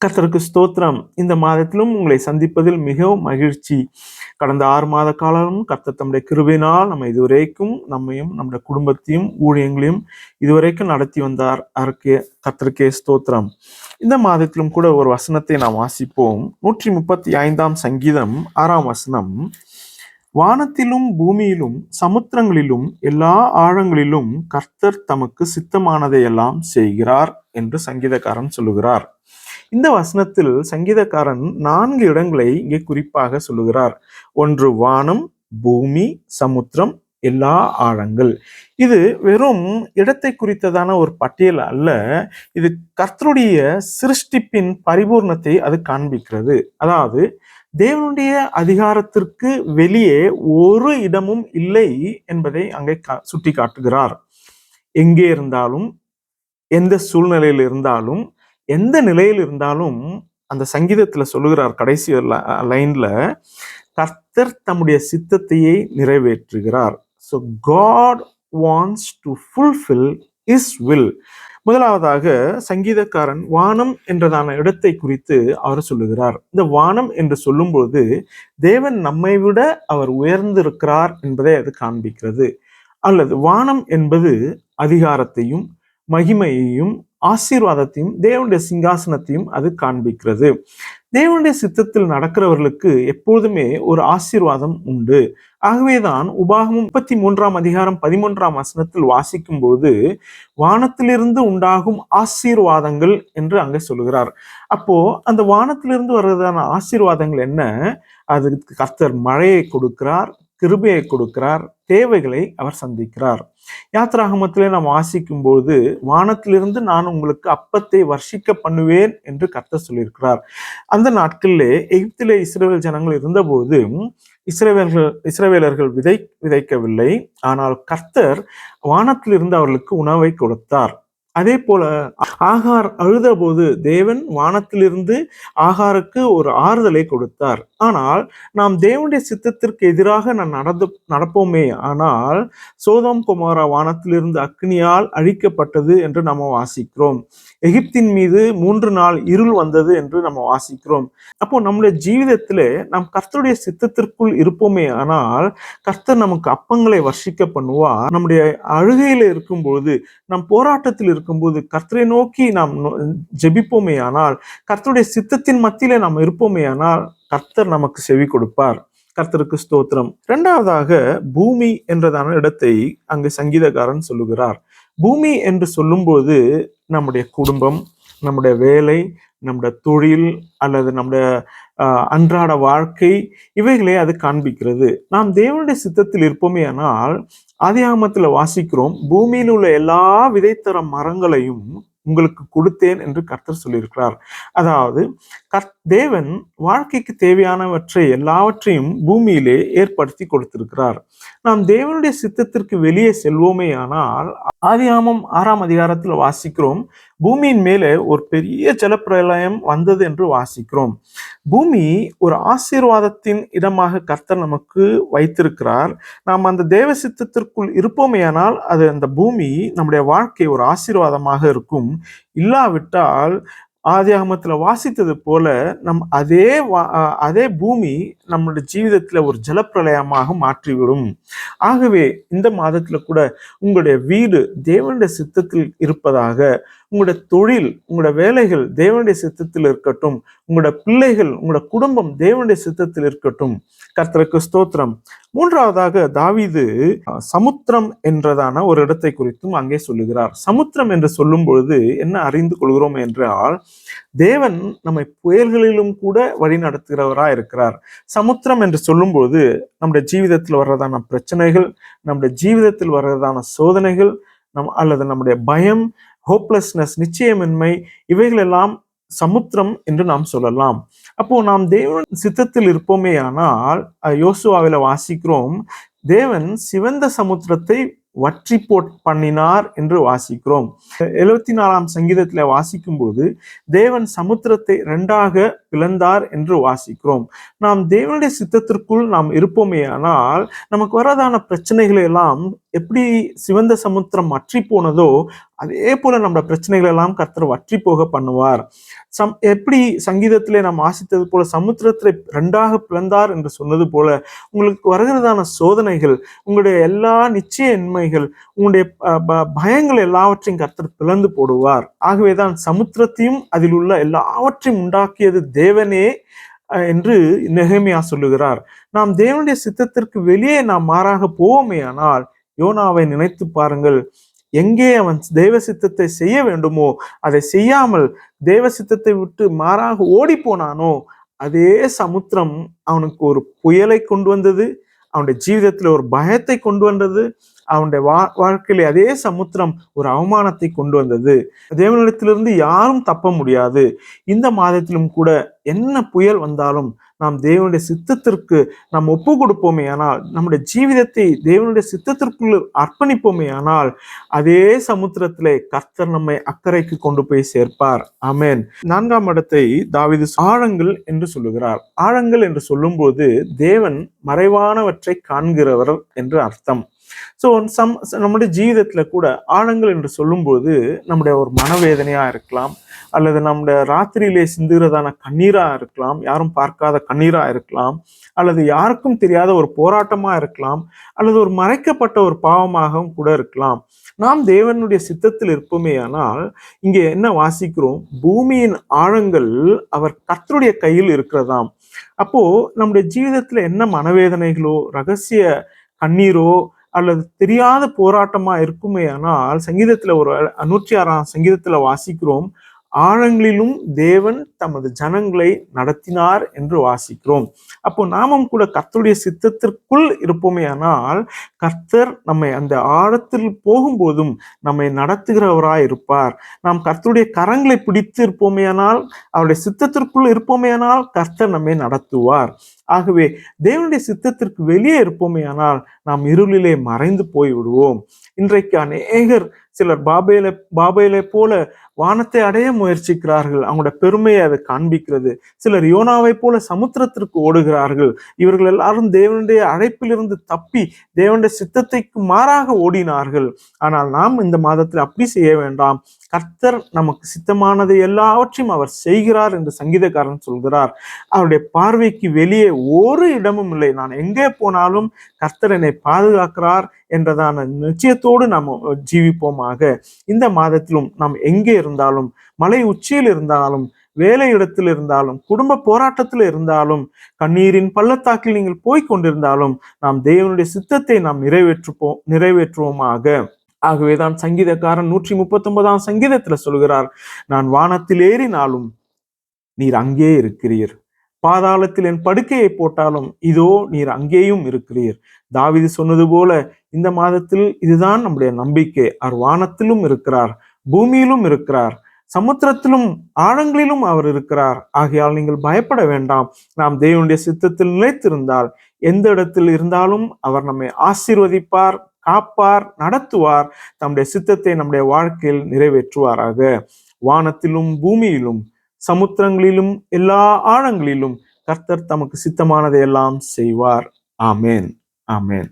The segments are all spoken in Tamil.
கர்த்தருக்கு ஸ்தோத்திரம். இந்த மாதத்திலும் உங்களை சந்திப்பதில் மிகவும் மகிழ்ச்சி. கடந்த 6 மாத காலமும் கர்த்தர் தம்முடைய கிருபையினால் இதுவரைக்கும் நம்மையும் நம்முடைய குடும்பத்தையும் ஊழியங்களையும் இதுவரைக்கும் நடத்தி வந்தார். அதற்கு கர்த்தருக்கே ஸ்தோத்திரம். இந்த மாதத்திலும் கூட ஒரு வசனத்தை நாம் வாசிப்போம். 135ஆம் சங்கீதம் 6ஆம் வசனம். வானத்திலும் பூமியிலும் சமுத்திரங்களிலும் எல்லா ஆழங்களிலும் கர்த்தர் தமக்கு சித்தமானதையெல்லாம் செய்கிறார் என்று சங்கீதக்காரன் சொல்லுகிறார். இந்த வசனத்தில் சங்கீதக்காரன் 4 இடங்களை இங்கே குறிப்பாக சொல்லுகிறார். ஒன்று வானம், பூமி, சமுத்திரம், எல்லா ஆழங்கள். இது வெறும் இடத்தை குறித்ததான ஒரு பட்டியல் அல்ல. இது கர்த்தருடைய சிருஷ்டிப்பின் பரிபூர்ணத்தை அது காண்பிக்கிறது. அதாவது தேவனுடைய அதிகாரத்திற்கு வெளியே ஒரு இடமும் இல்லை என்பதை அங்கே சுட்டி காட்டுகிறார். எங்கே இருந்தாலும், எந்த சூழ்நிலையில் இருந்தாலும், எந்த நிலையில் இருந்தாலும் அந்த சங்கீதத்துல சொல்லுகிறார் கடைசி லைன்ல, கர்த்தர் தம்முடைய சித்தத்தையே நிறைவேற்றுகிறார். So God wants to fulfill his will. முதலாவதாக சங்கீதக்காரன் வானம் என்றதான இடத்தை குறித்து அவர் சொல்லுகிறார். இந்த வானம் என்று சொல்லும்போது தேவன் நம்மை விட அவர் உயர்ந்திருக்கிறார் என்பதை அது காண்பிக்கிறது. அல்லது வானம் என்பது அதிகாரத்தையும் மகிமையையும் ஆசீர்வாதத்தையும் தேவனுடைய சிங்காசனத்தையும் அது காண்பிக்கிறது. தேவனுடைய சித்தத்தில் நடக்கிறவர்களுக்கு எப்போதுமே ஒரு ஆசீர்வாதம் உண்டு. ஆகவேதான் உபாகமம் 33ஆம் அதிகாரம் 11ஆம் வசனத்தில் வாசிக்கும் போது வானத்திலிருந்து உண்டாகும் ஆசீர்வாதங்கள் என்று அங்கே சொல்லுகிறார். அப்போ அந்த வானத்திலிருந்து வர்றதான ஆசீர்வாதங்கள் என்ன? அதுக்கு கர்த்தர் மழையை கொடுக்கிறார், கிருபையை கொடுக்கிறார், தேவைகளை அவர் சந்திக்கிறார். யாத்ராகமத்திலே நாம் வாசிக்கும் போது வானத்திலிருந்து நான் உங்களுக்கு அப்பத்தை வர்ஷிக்க பண்ணுவேன் என்று கர்த்தர் சொல்லியிருக்கிறார். அந்த நாட்களிலே எகிப்திலே இஸ்ரவேல் ஜனங்கள் இருந்தபோது இஸ்ரவேலர்கள் விதைக்கவில்லை. ஆனால் கர்த்தர் வானத்திலிருந்து அவர்களுக்கு உணவை கொடுத்தார். அதே போல ஆகார் அழுத போது தேவன் வானத்திலிருந்து ஆகாருக்கு ஒரு ஆறுதலை கொடுத்தார். ஆனால் நாம் தேவனுடைய சித்தத்திற்கு எதிராக நடப்போமே ஆனால் சோதோம் கொமோரா வானத்திலிருந்து அக்னியால் அழிக்கப்பட்டது என்று நம்ம வாசிக்கிறோம். எகிப்தின் மீது 3 நாள் இருள் வந்தது என்று நம்ம வாசிக்கிறோம். அப்போ நம்முடைய ஜீவிதத்திலே நாம் கர்த்தருடைய சித்தத்திற்குள் இருப்போமே ஆனால் கர்த்தர் நமக்கு அப்பங்களை வர்ஷிக்க பண்ணுவார். நம்முடைய அழுகையில இருக்கும்போது, நம் போராட்டத்தில் இருக்கும்போது கர்த்தரை நோக்கி நாம் ஜெபிப்போமே ஆனால், கர்த்தருடைய சித்தத்தின் மத்தியிலே நாம் இருப்போமே ஆனால் கர்த்தர் நமக்கு செவி கொடுப்பார். கர்த்தருக்கு ஸ்தோத்திரம். இரண்டாவதாக பூமி என்றதான இடத்தை அங்கு சங்கீதக்காரன் சொல்லுகிறார். பூமி என்று சொல்லும்போது நம்முடைய குடும்பம், நம்முடைய வேலை, நம்முடைய தொழில் அல்லது நம்முடைய அன்றாட வாழ்க்கை, இவைகளே அது காண்பிக்கிறது. நாம் தேவனுடைய சித்தத்தில் இருப்போமே ஆனால் ஆதியாகமத்துல வாசிக்கிறோம், பூமியில் உள்ள எல்லா விதைத்தர மரங்களையும் உங்களுக்கு கொடுத்தேன் என்று கர்த்தர் சொல்லியிருக்கிறார். அதாவது தேவன் வாழ்க்கைக்கு தேவையானவற்றை எல்லாவற்றையும் பூமியிலே ஏற்படுத்தி கொடுத்திருக்கிறார். நாம் தேவனுடைய சித்தத்திற்கு வெளியே செல்வோமே ஆனால் ஆதியாகமம் 6ஆம் அதிகாரத்தில் வாசிக்கிறோம், பூமியின் மேலே ஒரு பெரிய ஜலப்பிரளயம் வந்தது என்று வாசிக்கிறோம். பூமி ஒரு ஆசீர்வாதத்தின் இடமாக கர்த்தர் நமக்கு வைத்திருக்கிறார். நாம் அந்த தேவ சித்தத்திற்குள் இருப்போமே ஆனால் அது அந்த பூமி நம்முடைய வாழ்க்கை ஒரு ஆசீர்வாதமாக இருக்கும். இல்லாவிட்டால் ஆதியாகமத்துல வாசித்தது போல அதே பூமி நம்முடைய ஜீவிதத்துல ஒரு ஜலப்பிரளயமாக மாற்றிவிடும். ஆகவே இந்த மாதத்துல கூட உங்களுடைய வீடு தேவனுடைய சித்தத்தில் இருப்பதாக, உங்களுடைய தொழில், உங்களுடைய வேலைகள் தேவனுடைய சித்தத்தில் இருக்கட்டும், உங்களுடைய பிள்ளைகள், உங்களுடைய குடும்பம் தேவனுடைய சித்தத்தில் இருக்கட்டும். கர்த்தருக்கு ஸ்தோத்திரம். மூன்றாவதாக தாவீது சமுத்திரம் என்றதான ஒரு இடத்தை குறித்தும் அங்கே சொல்லுகிறார். சமுத்திரம் என்று சொல்லும் பொழுது என்ன அறிந்து கொள்கிறோம் என்றால், தேவன் நம்மை புயல்களிலும் கூட வழி நடத்துகிறவராக இருக்கிறார். சமுத்திரம் என்று சொல்லும்போது நம்முடைய ஜீவிதத்தில் வர்றதான பிரச்சனைகள், நம்முடைய ஜீவிதத்தில் வர்றதான சோதனைகள், அல்லது நம்முடைய பயம், ஹோப்லெஸ்னஸ், நிச்சயமின்மை, இவைகள் எல்லாம் சமுத்திரம் என்று நாம் சொல்லலாம். அப்போ நாம் தேவன் சித்தத்தில் இருப்போமே ஆனால் யோசுவாவில வாசிக்கிறோம், தேவன் சிவந்த சமுத்திரத்தை வற்றி பண்ணினார் என்று வாசிக்கிறோம். 74ஆம் சங்கீதத்துல வாசிக்கும் போது தேவன் சமுத்திரத்தை 2ஆக பிளந்தார் என்று வாசிக்கிறோம். நாம் தேவனுடைய சித்தத்திற்குள் நாம் இருப்போமே ஆனால் நமக்கு வரதான பிரச்சனைகளை எல்லாம் எப்படி சிவந்த சமுத்திரம் வற்றி போனதோ அதே போல நம்ம பிரச்சனைகள் எல்லாம் கர்த்தர் வற்றி போக பண்ணுவார். எப்படி சங்கீதத்திலே நாம் வாசித்தது போல சமுத்திரத்திலே 2ஆக பிளந்தார் என்று சொன்னது போல, உங்களுக்கு வருகிறதான சோதனைகள், உங்களுடைய எல்லா நிச்சயின்மைகள், உங்களுடைய பயங்கள் எல்லாவற்றையும் கர்த்தர் பிளந்து போடுவார். ஆகவேதான் சமுத்திரத்தையும் அதில் உள்ள எல்லாவற்றையும் உண்டாக்கியது தேவனே என்று நெகேமியா சொல்லுகிறார். நாம் தேவனுடைய சித்தத்திற்கு வெளியே நாம் மாறாக போவோமேயானால், யோனாவை நினைத்து பாருங்கள். எங்கே அவன் தெய்வ சித்தத்தை செய்ய வேண்டுமோ அதை செய்யாமல் தெய்வ சித்தத்தை விட்டு மாறாக ஓடி போனானோ, அதே சமுத்திரம் அவனுக்கு ஒரு புயலை கொண்டு வந்தது, அவனுடைய ஜீவிதத்தில் ஒரு பயத்தை கொண்டு வந்தது, அவனுடைய வாழ்க்கையில அதே சமுத்திரம் ஒரு அவமானத்தை கொண்டு வந்தது. தேவனிடத்திலிருந்து யாரும் தப்ப முடியாது. இந்த மாதத்திலும் கூட என்ன புயல் வந்தாலும் நாம் தேவனுடைய சித்தத்திற்கு நாம் ஒப்பு கொடுப்போமே ஆனால், நம்முடைய ஜீவிதத்தை தேவனுடைய சித்தத்திற்குள் அர்ப்பணிப்போமே ஆனால், அதே சமுத்திரத்திலே கர்த்தர் நம்மை அக்கறைக்கு கொண்டு போய் சேர்ப்பார். ஆமென். 4ஆம் இடத்தை தாவீது ஆழங்கள் என்று சொல்லுகிறார். ஆழங்கள் என்று சொல்லும்போது தேவன் மறைவானவற்றை காண்கிறவர் என்று அர்த்தம். ஸோ நம்முடைய ஜீவிதத்துல கூட ஆழங்கள் என்று சொல்லும்போது நம்முடைய ஒரு மனவேதனையா இருக்கலாம், அல்லது நம்முடைய ராத்திரியிலே சிந்துகிறதான கண்ணீரா இருக்கலாம், யாரும் பார்க்காத கண்ணீரா இருக்கலாம், அல்லது யாருக்கும் தெரியாத ஒரு போராட்டமா இருக்கலாம், அல்லது ஒரு மறைக்கப்பட்ட ஒரு பாவமாகவும் கூட இருக்கலாம். நாம் தேவனுடைய சித்தத்தில் இருப்போமே ஆனால், இங்கே என்ன வாசிக்கிறோம்? பூமியின் ஆழங்கள் அவர் கர்த்தருடைய கையில் இருக்கிறதாம். அப்போ நம்முடைய ஜீவிதத்துல என்ன மனவேதனைகளோ, ரகசிய கண்ணீரோ, அல்லது தெரியாத போராட்டமா இருக்குமே ஆனால், சங்கீதத்துல ஒரு 106ஆம் சங்கீதத்துல வாசிக்கிறோம், ஆழங்களிலும் தேவன் தமது ஜனங்களை நடத்தினார் என்று வாசிக்கிறோம். அப்போ நாமும் கூட கர்த்தருடைய சித்தத்திற்குள் இருப்போமே ஆனால், கர்த்தர் நம்மை அந்த ஆழத்தில் போகும்போதும் நம்மை நடத்துகிறவராய் இருப்பார். நாம் கர்த்தருடைய கரங்களை பிடித்து இருப்போமே ஆனால், அவருடைய சித்தத்திற்குள் இருப்போமே ஆனால், கர்த்தர் நம்மை நடத்துவார். ஆகவே தேவனுடைய சித்தத்திற்கு வெளியே இருப்போமே ஆனால் நாம் இருளிலே மறைந்து போய் விடுவோம். இன்றைக்கு அநேகர் சிலர் பாபேலை போல வானத்தை அடைய முயற்சிக்கிறார்கள். அவங்களோட பெருமையை அதை காண்பிக்கிறது. சிலர் யோனாவை போல சமுத்திரத்திற்கு ஓடுகிறார்கள். இவர்கள் எல்லாரும் தேவனுடைய அழைப்பிலிருந்து தப்பி தேவனுடைய சித்தத்தைக்கு மாறாக ஓடினார்கள். ஆனால் நாம் இந்த மாதத்தில் அப்படி செய்ய வேண்டாம். கர்த்தர் நமக்கு சித்தமானதை எல்லாவற்றையும் அவர் செய்கிறார் என்று சங்கீதக்காரன் சொல்கிறார். அவருடைய பார்வைக்கு வெளியே ஒரு இடமும் இல்லை. நான் எங்கே போனாலும் கர்த்தர் என்னை பாதுகாக்கிறார் என்றதான நிச்சயத்தோடு நாம் ஜீவிப்போமாக. இந்த மாதத்திலும் நாம் எங்கே இருந்தாலும், மலை உச்சியில் இருந்தாலும், வேலை இடத்தில் இருந்தாலும், குடும்ப போராட்டத்தில் இருந்தாலும், கண்ணீரின் பள்ளத்தாக்கில் நீங்கள் போய்கொண்டிருந்தாலும், நாம் தேவனுடைய சித்தத்தை நாம் நிறைவேற்றுவோமாக. ஆகவேதான் சங்கீதக்காரன் 139ஆம் சங்கீதத்துல சொல்கிறார், நான் வானத்தில் ஏறினாலும் நீர் அங்கே இருக்கிறீர், பாதாளத்தில் என் படுக்கையை போட்டாலும் இதோ நீர் அங்கேயும் இருக்கிறீர். தாவீது சொன்னது போல இந்த மாதத்தில் இதுதான் நம்முடைய நம்பிக்கை. அவர் வானத்திலும் இருக்கிறார், பூமியிலும் இருக்கிறார், சமுத்திரத்திலும் ஆழங்களிலும் அவர் இருக்கிறார். ஆகையால் நீங்கள் பயப்பட வேண்டாம். நாம் தேவனுடைய சித்தத்தில் நிலைத்திருந்தால் எந்த இடத்தில் இருந்தாலும் அவர் நம்மை ஆசீர்வதிப்பார், காப்பார், நடத்துவார், தம்முடைய சித்தத்தை நம்முடைய வாழ்க்கையில் நிறைவேற்றுவாராக. வானத்திலும் பூமியிலும் சமுத்திரங்களிலும் எல்லா ஆழங்களிலும் கர்த்தர் தமக்கு சித்தமானதை எல்லாம் செய்வார். ஆமேன், ஆமேன்.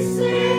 Say